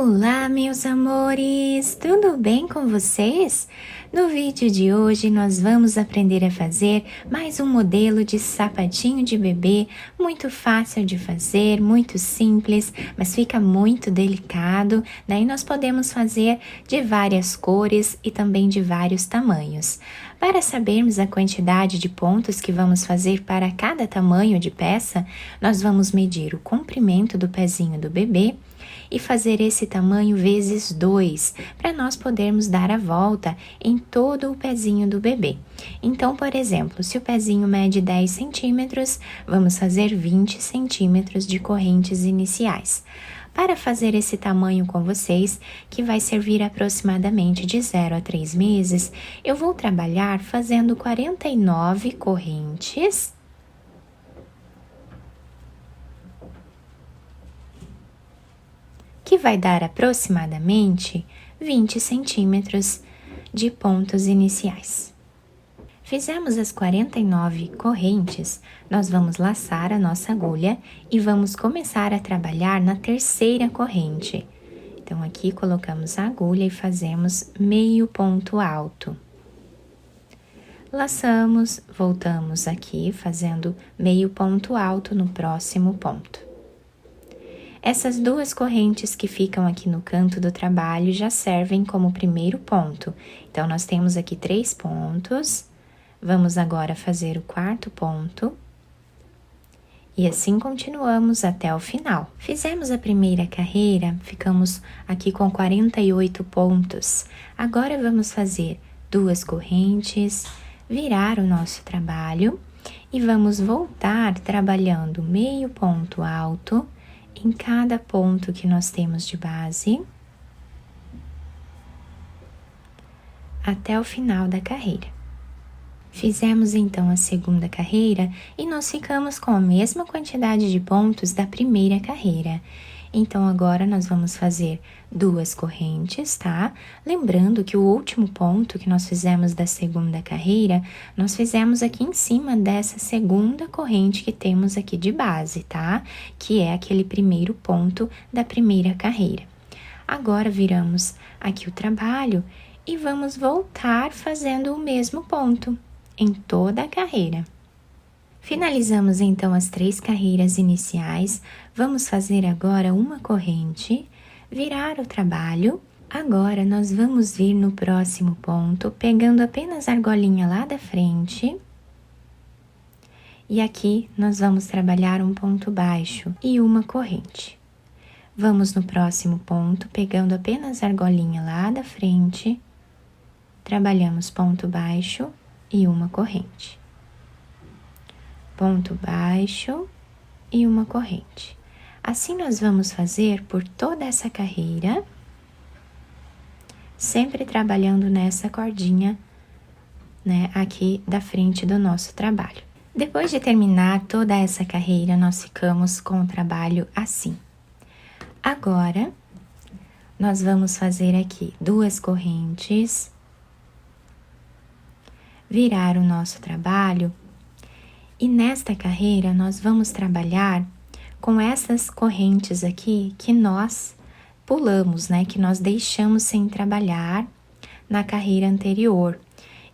Olá, meus amores! Tudo bem com vocês? No vídeo de hoje nós vamos aprender a fazer mais um modelo de sapatinho de bebê, muito fácil de fazer, muito simples, mas fica muito delicado. Daí nós podemos fazer de várias cores e também de vários tamanhos. Para sabermos a quantidade de pontos que vamos fazer para cada tamanho de peça, nós vamos medir o comprimento do pezinho do bebê e fazer esse tamanho vezes 2, para nós podermos dar a volta em todo o pezinho do bebê. Então, por exemplo, se o pezinho mede 10 centímetros, vamos fazer 20 centímetros de correntes iniciais. Para fazer esse tamanho com vocês, que vai servir aproximadamente de 0 a 3 meses, eu vou trabalhar fazendo 49 correntes, que vai dar aproximadamente 20 centímetros de pontos iniciais. Fizemos as 49 correntes, nós vamos laçar a nossa agulha e vamos começar a trabalhar na terceira corrente. Então, aqui colocamos a agulha e fazemos meio ponto alto. Laçamos, voltamos aqui fazendo meio ponto alto no próximo ponto. Essas duas correntes que ficam aqui no canto do trabalho já servem como primeiro ponto. Então, nós temos aqui 3 pontos. Vamos agora fazer o quarto ponto. E assim continuamos até o final. Fizemos a primeira carreira, ficamos aqui com 48 pontos. Agora, vamos fazer 2 correntes, virar o nosso trabalho e vamos voltar trabalhando meio ponto alto em cada ponto que nós temos de base, até o final da carreira. Fizemos então a segunda carreira e nós ficamos com a mesma quantidade de pontos da primeira carreira. Então, agora nós vamos fazer 2 correntes, tá? Lembrando que o último ponto que nós fizemos da segunda carreira, nós fizemos aqui em cima dessa segunda corrente que temos aqui de base, tá? Que é aquele primeiro ponto da primeira carreira. Agora, viramos aqui o trabalho e vamos voltar fazendo o mesmo ponto em toda a carreira. Finalizamos então as 3 carreiras iniciais, vamos fazer agora uma corrente, virar o trabalho. Agora, nós vamos vir no próximo ponto, pegando apenas a argolinha lá da frente. E aqui, nós vamos trabalhar um ponto baixo e uma corrente. Vamos no próximo ponto, pegando apenas a argolinha lá da frente, trabalhamos ponto baixo e uma corrente. Ponto baixo e uma corrente. Assim, nós vamos fazer por toda essa carreira, sempre trabalhando nessa cordinha, né, aqui da frente do nosso trabalho. Depois de terminar toda essa carreira, nós ficamos com o trabalho assim. Agora, nós vamos fazer aqui 2 correntes, virar o nosso trabalho. E nesta carreira, nós vamos trabalhar com essas correntes aqui que nós pulamos, né? Que nós deixamos sem trabalhar na carreira anterior.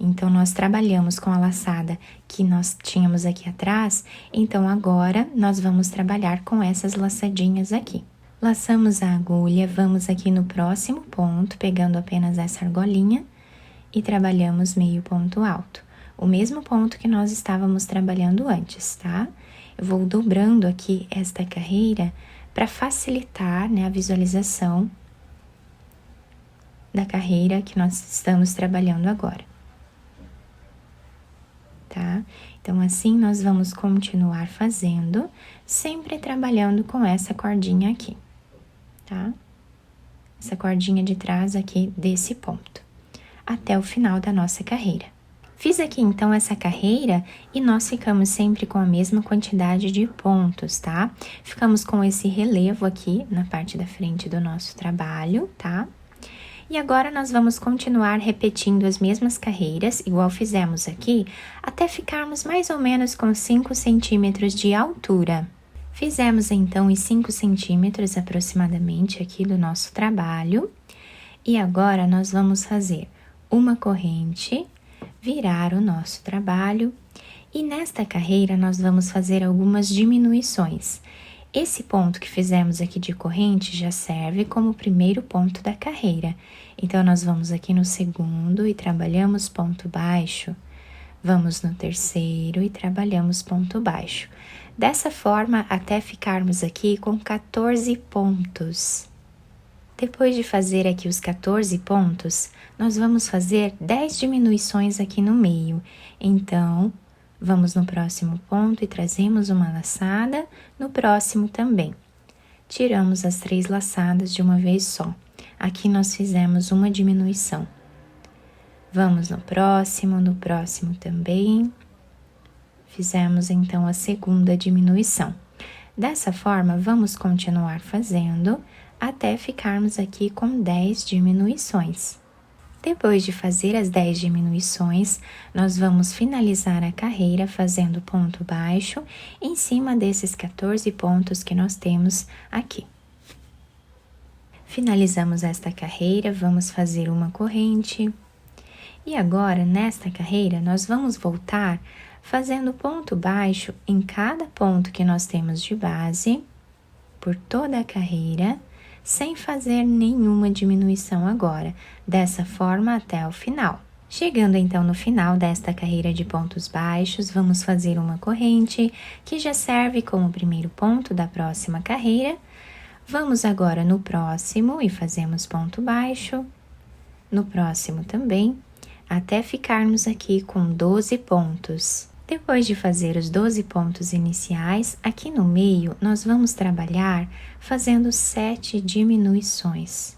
Então, nós trabalhamos com a laçada que nós tínhamos aqui atrás. Então, agora, nós vamos trabalhar com essas laçadinhas aqui. Laçamos a agulha, vamos aqui no próximo ponto, pegando apenas essa argolinha e trabalhamos meio ponto alto. O mesmo ponto que nós estávamos trabalhando antes, tá? Eu vou dobrando aqui esta carreira para facilitar, né, a visualização da carreira que nós estamos trabalhando agora, tá? Então, assim, nós vamos continuar fazendo, sempre trabalhando com essa cordinha aqui, tá? Essa cordinha de trás aqui desse ponto, até o final da nossa carreira. Fiz aqui, então, essa carreira e nós ficamos sempre com a mesma quantidade de pontos, tá? Ficamos com esse relevo aqui na parte da frente do nosso trabalho, tá? E agora, nós vamos continuar repetindo as mesmas carreiras, igual fizemos aqui, até ficarmos mais ou menos com 5 centímetros de altura. Fizemos então os 5 centímetros aproximadamente aqui do nosso trabalho. E agora nós vamos fazer uma corrente, virar o nosso trabalho. E nesta carreira nós vamos fazer algumas diminuições. Esse ponto que fizemos aqui de corrente já serve como o primeiro ponto da carreira. Então, nós vamos aqui no segundo e trabalhamos ponto baixo. Vamos no terceiro e trabalhamos ponto baixo. Dessa forma, até ficarmos aqui com 14 pontos. Depois de fazer aqui os 14 pontos, nós vamos fazer 10 diminuições aqui no meio. Então, vamos no próximo ponto e trazemos uma laçada, no próximo também. Tiramos as 3 laçadas de uma vez só. Aqui nós fizemos uma diminuição. Vamos no próximo também. Fizemos então a segunda diminuição. Dessa forma, vamos continuar fazendo até ficarmos aqui com 10 diminuições. Depois de fazer as 10 diminuições, nós vamos finalizar a carreira fazendo ponto baixo em cima desses 14 pontos que nós temos aqui. Finalizamos esta carreira, vamos fazer uma corrente. E agora, nesta carreira, nós vamos voltar fazendo ponto baixo em cada ponto que nós temos de base, por toda a carreira, sem fazer nenhuma diminuição agora, dessa forma até o final. Chegando então no final desta carreira de pontos baixos, vamos fazer uma corrente, que já serve como primeiro ponto da próxima carreira. Vamos agora no próximo e fazemos ponto baixo, no próximo também, até ficarmos aqui com 12 pontos. Depois de fazer os 12 pontos iniciais, aqui no meio nós vamos trabalhar fazendo 7 diminuições,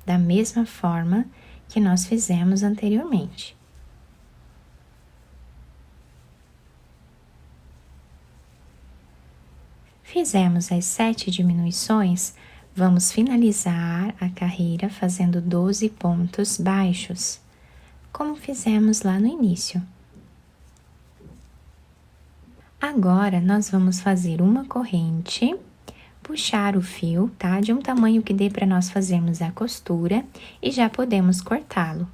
da mesma forma que nós fizemos anteriormente. Fizemos as 7 diminuições, vamos finalizar a carreira fazendo 12 pontos baixos, como fizemos lá no início. Agora, nós vamos fazer uma corrente, puxar o fio, tá? De um tamanho que dê para nós fazermos a costura e já podemos cortá-lo.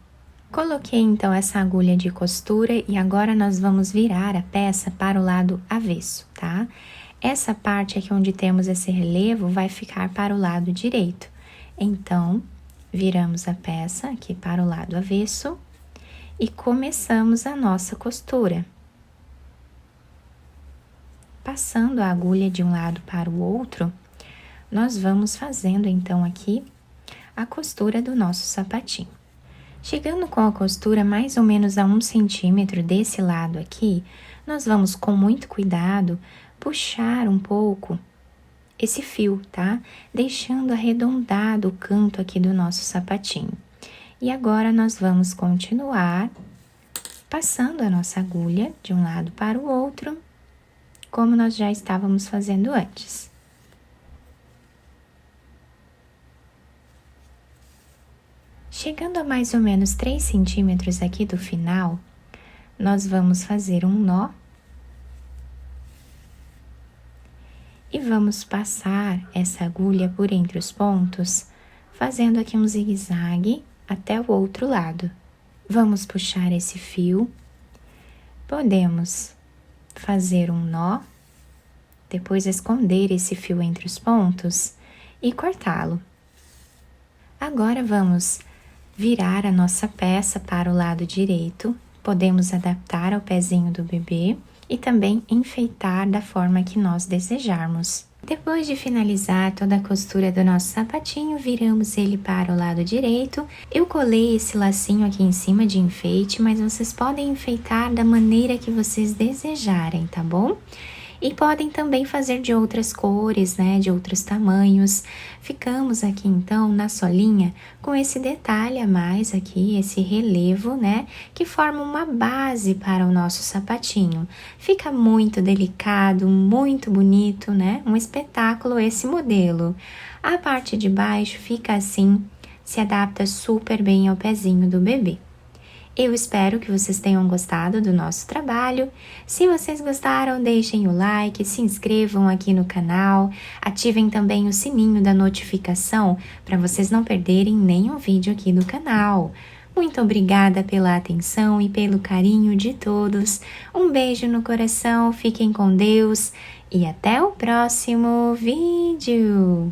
Coloquei então essa agulha de costura e agora nós vamos virar a peça para o lado avesso, tá? Essa parte aqui onde temos esse relevo vai ficar para o lado direito. Então, viramos a peça aqui para o lado avesso e começamos a nossa costura. Passando a agulha de um lado para o outro, nós vamos fazendo então aqui a costura do nosso sapatinho. Chegando com a costura mais ou menos a 1 centímetro desse lado aqui, nós vamos com muito cuidado puxar um pouco esse fio, tá? Deixando arredondado o canto aqui do nosso sapatinho. E agora nós vamos continuar passando a nossa agulha de um lado para o outro, como nós já estávamos fazendo antes. Chegando a mais ou menos 3 centímetros aqui do final, nós vamos fazer um nó e vamos passar essa agulha por entre os pontos, fazendo aqui um zigue-zague até o outro lado. Vamos puxar esse fio, podemos fazer um nó, depois esconder esse fio entre os pontos e cortá-lo. Agora vamos virar a nossa peça para o lado direito, podemos adaptar ao pezinho do bebê e também enfeitar da forma que nós desejarmos. Depois de finalizar toda a costura do nosso sapatinho, viramos ele para o lado direito. Eu colei esse lacinho aqui em cima de enfeite, mas vocês podem enfeitar da maneira que vocês desejarem, tá bom? E podem também fazer de outras cores, né, de outros tamanhos. Ficamos aqui então na solinha com esse detalhe a mais aqui, esse relevo, né, que forma uma base para o nosso sapatinho. Fica muito delicado, muito bonito, né, um espetáculo esse modelo. A parte de baixo fica assim, se adapta super bem ao pezinho do bebê. Eu espero que vocês tenham gostado do nosso trabalho. Se vocês gostaram, deixem o like, se inscrevam aqui no canal, ativem também o sininho da notificação para vocês não perderem nenhum vídeo aqui do canal. Muito obrigada pela atenção e pelo carinho de todos. Um beijo no coração, fiquem com Deus e até o próximo vídeo!